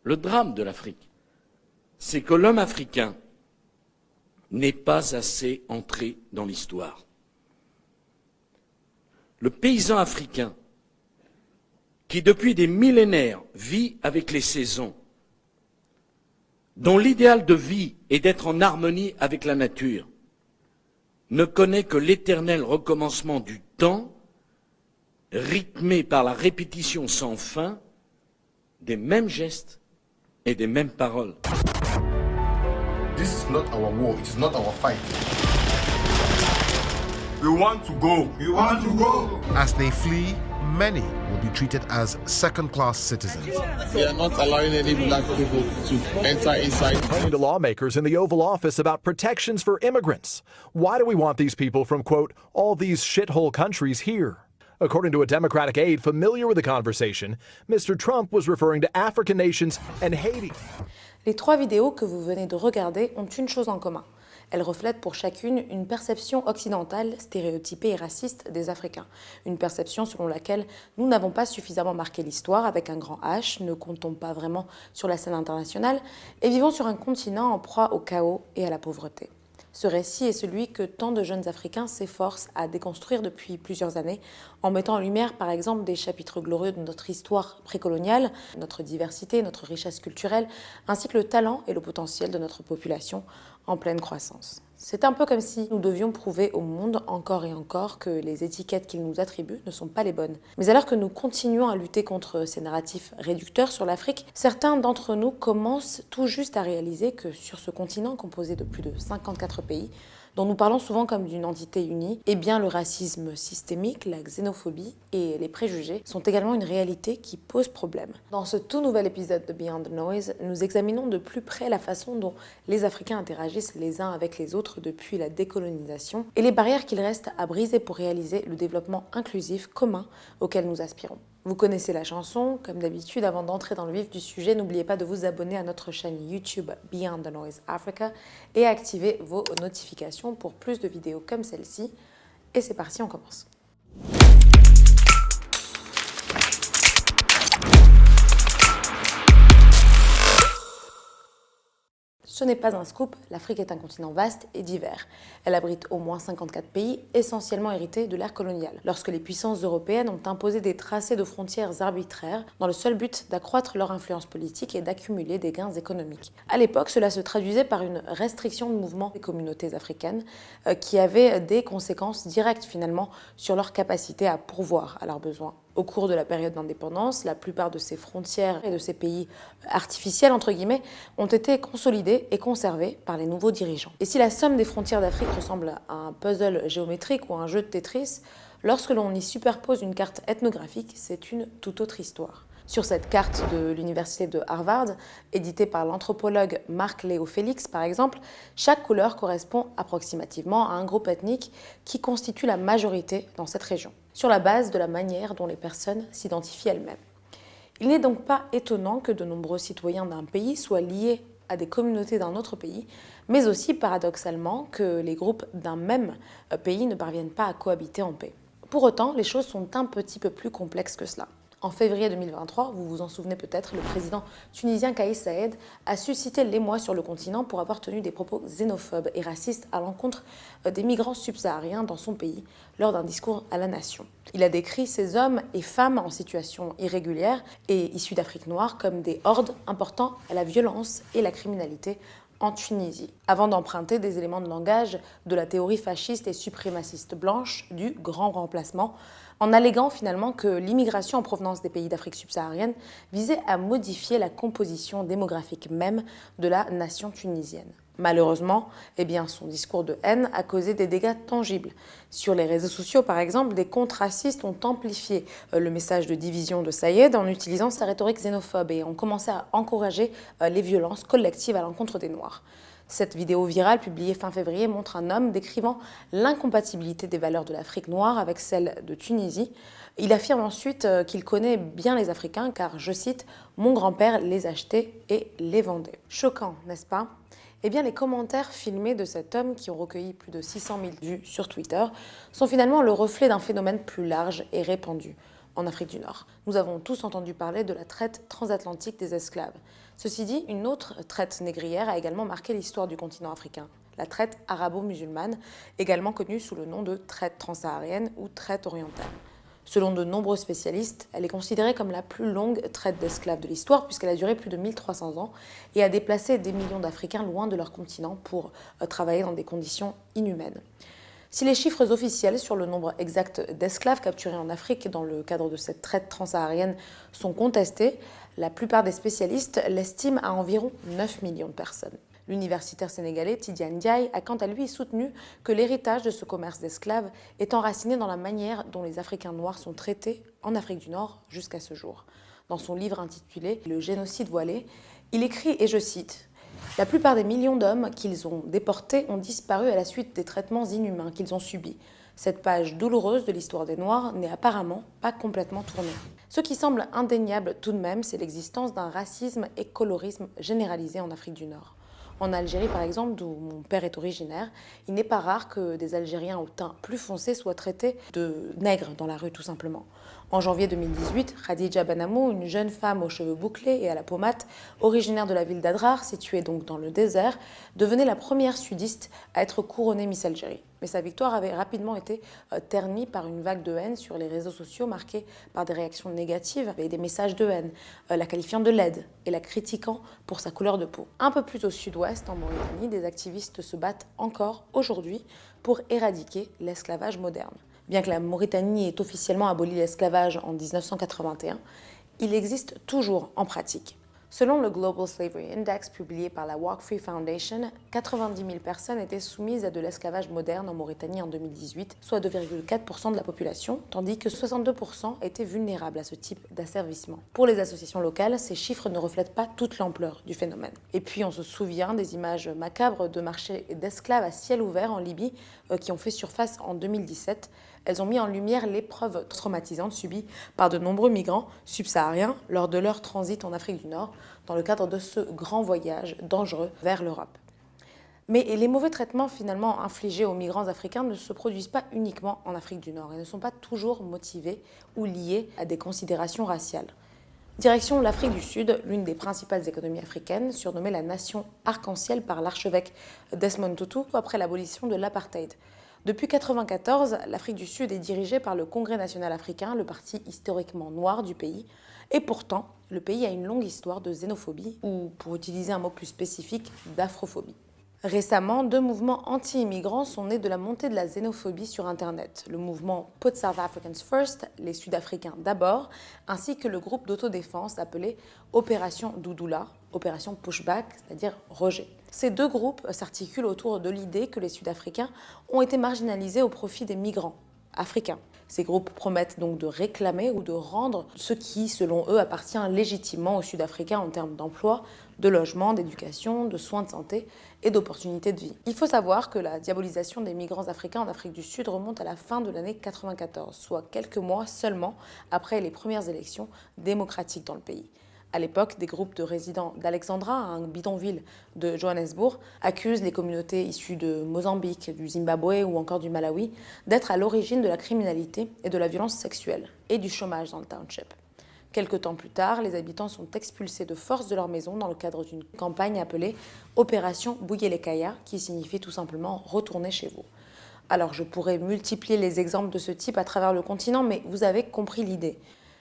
Le drame de l'Afrique, c'est que l'homme africain n'est pas assez entré dans l'histoire. Le paysan africain, qui depuis des millénaires vit avec les saisons, dont l'idéal de vie est d'être en harmonie avec la nature, ne connaît que l'éternel recommencement du temps, rythmé par la répétition sans fin des mêmes gestes et des mêmes paroles. This is not our war, it is not our fight. We want to go. We want to go. As they flee, many will be treated as second-class citizens. We are not allowing any black people to enter inside. Talking to lawmakers in the Oval Office about protections for immigrants. Why do we want these people from, quote, all these shithole countries here? According to a Democratic aide familiar with the conversation, Mr. Trump was referring to African nations and Haiti. Les trois vidéos que vous venez de regarder ont une chose en commun. Elles reflètent pour chacune une perception occidentale, stéréotypée et raciste des Africains. Une perception selon laquelle nous n'avons pas suffisamment marqué l'histoire avec un grand H, ne comptons pas vraiment sur la scène internationale et vivons sur un continent en proie au chaos et à la pauvreté. Ce récit est celui que tant de jeunes Africains s'efforcent à déconstruire depuis plusieurs années, en mettant en lumière par exemple des chapitres glorieux de notre histoire précoloniale, notre diversité, notre richesse culturelle, ainsi que le talent et le potentiel de notre population en pleine croissance. C'est un peu comme si nous devions prouver au monde encore et encore que les étiquettes qu'ils nous attribuent ne sont pas les bonnes. Mais alors que nous continuons à lutter contre ces narratifs réducteurs sur l'Afrique, certains d'entre nous commencent tout juste à réaliser que sur ce continent composé de plus de 54 pays, dont nous parlons souvent comme d'une entité unie, eh bien le racisme systémique, la xénophobie et les préjugés sont également une réalité qui pose problème. Dans ce tout nouvel épisode de Beyond the Noise, nous examinons de plus près la façon dont les Africains interagissent les uns avec les autres depuis la décolonisation et les barrières qu'il reste à briser pour réaliser le développement inclusif commun auquel nous aspirons. Vous connaissez la chanson, comme d'habitude, avant d'entrer dans le vif du sujet, n'oubliez pas de vous abonner à notre chaîne YouTube Beyond the Noise Africa et à activer vos notifications pour plus de vidéos comme celle-ci. Et c'est parti, on commence. Ce n'est pas un scoop, l'Afrique est un continent vaste et divers. Elle abrite au moins 54 pays, essentiellement hérités de l'ère coloniale. Lorsque les puissances européennes ont imposé des tracés de frontières arbitraires, dans le seul but d'accroître leur influence politique et d'accumuler des gains économiques. À l'époque, cela se traduisait par une restriction de mouvement des communautés africaines qui avait des conséquences directes finalement sur leur capacité à pourvoir à leurs besoins. Au cours de la période d'indépendance, la plupart de ces frontières et de ces pays artificiels, entre guillemets, ont été consolidés et conservés par les nouveaux dirigeants. Et si la somme des frontières d'Afrique ressemble à un puzzle géométrique ou à un jeu de Tetris, lorsque l'on y superpose une carte ethnographique, c'est une toute autre histoire. Sur cette carte de l'université de Harvard, éditée par l'anthropologue Marc Léo Félix par exemple, chaque couleur correspond approximativement à un groupe ethnique qui constitue la majorité dans cette région, sur la base de la manière dont les personnes s'identifient elles-mêmes. Il n'est donc pas étonnant que de nombreux citoyens d'un pays soient liés à des communautés d'un autre pays, mais aussi paradoxalement que les groupes d'un même pays ne parviennent pas à cohabiter en paix. Pour autant, les choses sont un petit peu plus complexes que cela. En février 2023, vous vous en souvenez peut-être, le président tunisien Kais Saied a suscité l'émoi sur le continent pour avoir tenu des propos xénophobes et racistes à l'encontre des migrants subsahariens dans son pays lors d'un discours à la nation. Il a décrit ces hommes et femmes en situation irrégulière et issus d'Afrique noire comme des hordes important à la violence et la criminalité en Tunisie, avant d'emprunter des éléments de langage de la théorie fasciste et suprémaciste blanche du grand remplacement, en alléguant finalement que l'immigration en provenance des pays d'Afrique subsaharienne visait à modifier la composition démographique même de la nation tunisienne. Malheureusement, son discours de haine a causé des dégâts tangibles. Sur les réseaux sociaux, par exemple, des comptes racistes ont amplifié le message de division de Saied en utilisant sa rhétorique xénophobe et ont commencé à encourager les violences collectives à l'encontre des Noirs. Cette vidéo virale publiée fin février montre un homme décrivant l'incompatibilité des valeurs de l'Afrique noire avec celles de Tunisie. Il affirme ensuite qu'il connaît bien les Africains car, je cite, « mon grand-père les achetait et les vendait ». Choquant, n'est-ce pas ? Eh bien, les commentaires filmés de cet homme, qui ont recueilli plus de 600 000 vues sur Twitter, sont finalement le reflet d'un phénomène plus large et répandu en Afrique du Nord. Nous avons tous entendu parler de la traite transatlantique des esclaves. Ceci dit, une autre traite négrière a également marqué l'histoire du continent africain, la traite arabo-musulmane, également connue sous le nom de traite transsaharienne ou traite orientale. Selon de nombreux spécialistes, elle est considérée comme la plus longue traite d'esclaves de l'histoire puisqu'elle a duré plus de 1300 ans et a déplacé des millions d'Africains loin de leur continent pour travailler dans des conditions inhumaines. Si les chiffres officiels sur le nombre exact d'esclaves capturés en Afrique dans le cadre de cette traite transsaharienne sont contestés, la plupart des spécialistes l'estiment à environ 9 millions de personnes. L'universitaire sénégalais Tidiane Ndiaye a quant à lui soutenu que l'héritage de ce commerce d'esclaves est enraciné dans la manière dont les Africains noirs sont traités en Afrique du Nord jusqu'à ce jour. Dans son livre intitulé « Le génocide voilé », il écrit, et je cite, « La plupart des millions d'hommes qu'ils ont déportés ont disparu à la suite des traitements inhumains qu'ils ont subis. Cette page douloureuse de l'histoire des Noirs n'est apparemment pas complètement tournée. Ce qui semble indéniable tout de même, c'est l'existence d'un racisme et colorisme généralisé en Afrique du Nord. En Algérie, par exemple, d'où mon père est originaire, il n'est pas rare que des Algériens au teint plus foncé soient traités de nègres dans la rue, tout simplement. En janvier 2018, Khadija Benamou, une jeune femme aux cheveux bouclés et à la peau mate, originaire de la ville d'Adrar, située donc dans le désert, devenait la première sudiste à être couronnée Miss Algérie. Mais sa victoire avait rapidement été ternie par une vague de haine sur les réseaux sociaux marquée par des réactions négatives et des messages de haine, la qualifiant de laide et la critiquant pour sa couleur de peau. Un peu plus au sud-ouest, en Mauritanie, des activistes se battent encore aujourd'hui pour éradiquer l'esclavage moderne. Bien que la Mauritanie ait officiellement aboli l'esclavage en 1981, il existe toujours en pratique. Selon le Global Slavery Index publié par la Walk Free Foundation, 90 000 personnes étaient soumises à de l'esclavage moderne en Mauritanie en 2018, soit 2,4% de la population, tandis que 62% étaient vulnérables à ce type d'asservissement. Pour les associations locales, ces chiffres ne reflètent pas toute l'ampleur du phénomène. Et puis on se souvient des images macabres de marchés d'esclaves à ciel ouvert en Libye qui ont fait surface en 2017. Elles ont mis en lumière l'épreuve traumatisante subie par de nombreux migrants subsahariens lors de leur transit en Afrique du Nord, dans le cadre de ce grand voyage dangereux vers l'Europe. Mais les mauvais traitements finalement infligés aux migrants africains ne se produisent pas uniquement en Afrique du Nord et ne sont pas toujours motivés ou liés à des considérations raciales. Direction l'Afrique du Sud, l'une des principales économies africaines, surnommée la nation arc-en-ciel par l'archevêque Desmond Tutu après l'abolition de l'apartheid. Depuis 1994, l'Afrique du Sud est dirigée par le Congrès national africain, le parti historiquement noir du pays. Et pourtant, le pays a une longue histoire de xénophobie, ou pour utiliser un mot plus spécifique, d'afrophobie. Récemment, 2 mouvements anti-immigrants sont nés de la montée de la xénophobie sur Internet. Le mouvement Put South Africans First, les Sud-Africains d'abord, ainsi que le groupe d'autodéfense appelé Opération Doudoula, Opération Pushback, c'est-à-dire rejet. Ces 2 groupes s'articulent autour de l'idée que les Sud-Africains ont été marginalisés au profit des migrants africains. Ces groupes promettent donc de réclamer ou de rendre ce qui, selon eux, appartient légitimement aux Sud-Africains en termes d'emploi, de logement, d'éducation, de soins de santé et d'opportunités de vie. Il faut savoir que la diabolisation des migrants africains en Afrique du Sud remonte à la fin de l'année 1994, soit quelques mois seulement après les premières élections démocratiques dans le pays. À l'époque, des groupes de résidents d'Alexandra, un bidonville de Johannesburg, accusent les communautés issues de Mozambique, du Zimbabwe ou encore du Malawi d'être à l'origine de la criminalité et de la violence sexuelle et du chômage dans le township. Quelque temps plus tard, les habitants sont expulsés de force de leur maison dans le cadre d'une campagne appelée Opération Buyelekaya, qui signifie tout simplement « retourner chez vous ». Alors je pourrais multiplier les exemples de ce type à travers le continent, mais vous avez compris l'idée.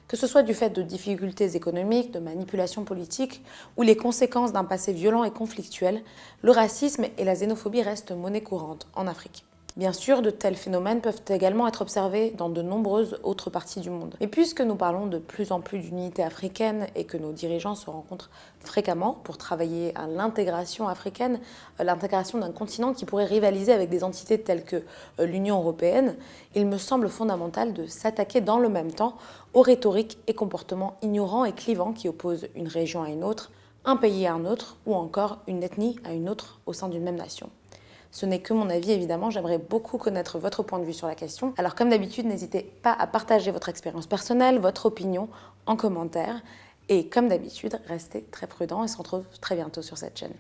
Que ce soit du fait de difficultés économiques, de manipulations politiques ou les conséquences d'un passé violent et conflictuel, le racisme et la xénophobie restent monnaie courante en Afrique. Bien sûr, de tels phénomènes peuvent également être observés dans de nombreuses autres parties du monde. Et puisque nous parlons de plus en plus d'unité africaine et que nos dirigeants se rencontrent fréquemment pour travailler à l'intégration africaine, l'intégration d'un continent qui pourrait rivaliser avec des entités telles que l'Union européenne, il me semble fondamental de s'attaquer dans le même temps aux rhétoriques et comportements ignorants et clivants qui opposent une région à une autre, un pays à un autre ou encore une ethnie à une autre au sein d'une même nation. Ce n'est que mon avis, évidemment, j'aimerais beaucoup connaître votre point de vue sur la question. Alors comme d'habitude, n'hésitez pas à partager votre expérience personnelle, votre opinion en commentaire. Et comme d'habitude, restez très prudents et on se retrouve très bientôt sur cette chaîne.